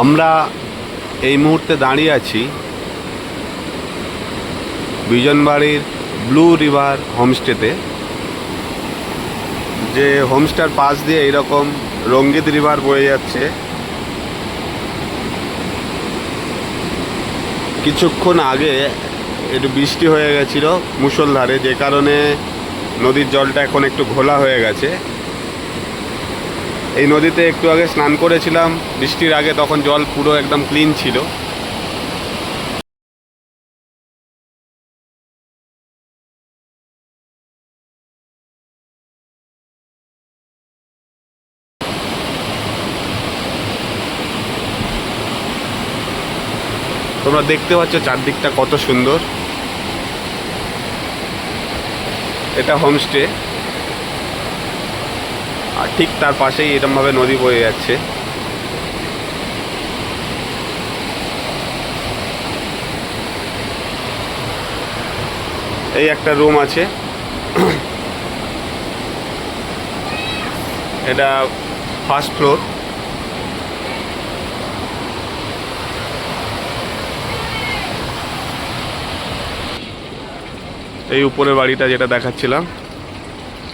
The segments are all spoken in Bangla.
আমরা এই মুহূর্তে দাঁড়িয়ে আছি বিজনবাড়ির ব্লু রিভার হোমস্টেতে। যে হোমস্টের পাশ দিয়ে এইরকম রঙ্গিত রিভার বয়ে যাচ্ছে। কিছুক্ষণ আগে একটু বৃষ্টি হয়ে গেছিল মুষলধারে, যে কারণে নদীর জলটা এখন একটু ঘোলা হয়ে গেছে। এই নদীতে একটু আগে স্নান করেছিলাম বৃষ্টির আগে, তখন জল পুরো একদম ক্লিন ছিল। তোমরা দেখতে পাচ্ছ চারদিকটা কত সুন্দর। এটা হোমস্টে, আর ঠিক তার পাশেই এরকমভাবে নদী বয়ে যাচ্ছে। এই একটা রুম আছে, এটা ফার্স্ট ফ্লোর। এই উপরের বাড়িটা যেটা দেখাচ্ছিলাম,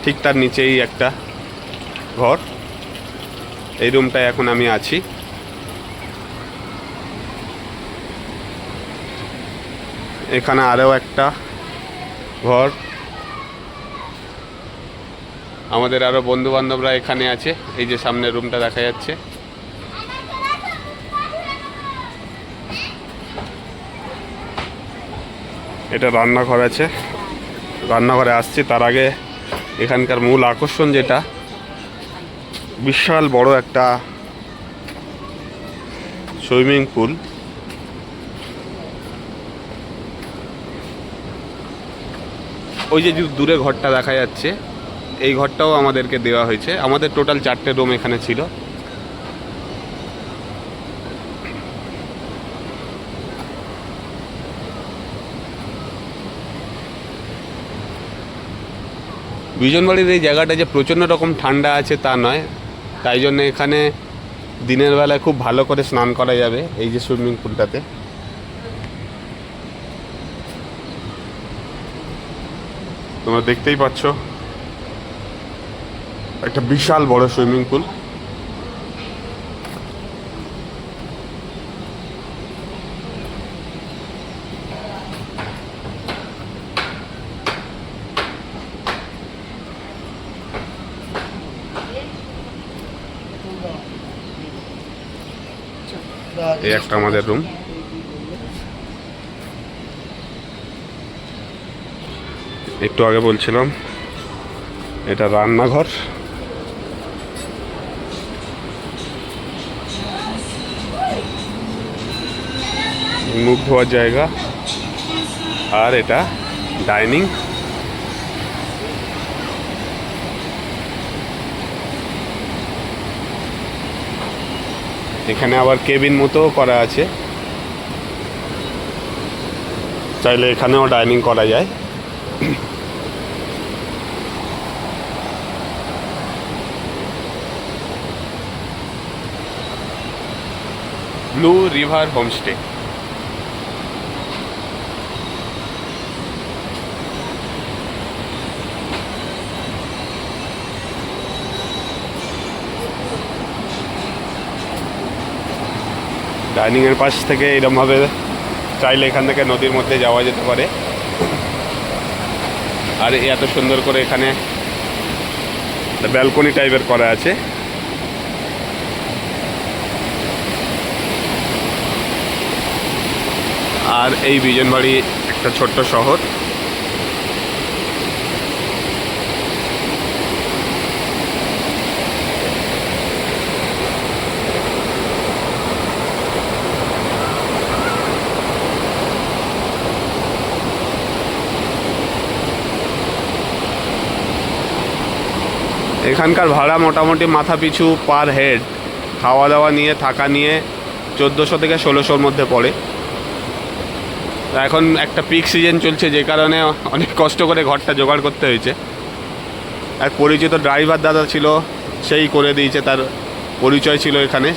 ঠিক তার নিচেই একটা ঘর। এই রুমটায় এখন আমি আছি। এখানে আরও একটা ঘর। আমাদের আরও বন্ধু বান্ধবরা এখানে আছে। এই যে সামনে রুমটা দেখা যাচ্ছে। এটা রান্নাঘর আছে, রান্নাঘরে আসছি। তার আগে এখানকার মূল আকর্ষণ যেটা, বিশাল বড় একটা সুইমিং পুল। ওই যে দূরে ঘরটা দেখা যাচ্ছে, এই ঘরটাও আমাদেরকে দেওয়া হয়েছে। আমাদের টোটাল 4টে রুম এখানে ছিল। বিজনবাড়ির এই জায়গাটা যে প্রচণ্ড রকম ঠান্ডা আছে তা নয়, তাই জন্য এখানে দিনের বেলায় খুব ভালো করে স্নান করা যাবে এই যে সুইমিং পুলটাতে। তোমরা দেখতেই পাচ্ছ একটা বিশাল বড় সুইমিং পুল। এই একটা আমাদের রুম। একটু আগে বলছিলাম এটা রান্নাঘর। মুখ ধোয়ার জায়গা, আর এটা ডাইনিং। এখানে আবার কেবিন মতো করা আছে, চাইলে এখানেও ডাইনিং করা যায়। Blue river homestay. ডাইনিংয়ের পাশ থেকে এরকমভাবে চাইলে এখান থেকে নদীর মধ্যে যাওয়া যেতে পারে। আর এত সুন্দর করে এখানে ব্যালকনি টাইপের করা আছে। আর এই বিজনবাড়ি একটা ছোট্ট শহর। এখানকার ভাড়া মোটামুটি মাথা পিছু পার হেড, খাওয়া দাওয়া নিয়ে থাকা নিয়ে 1400 থেকে 1600-র মধ্যে পড়ে। এখন একটা পিক সিজন চলছে, যে কারণে অনেক কষ্ট করে ঘরটা জোগাড় করতে হয়েছে। এক পরিচিত ড্রাইভার দাদা ছিল, সেই করে দিয়েছে, তার পরিচয় ছিল এখানে।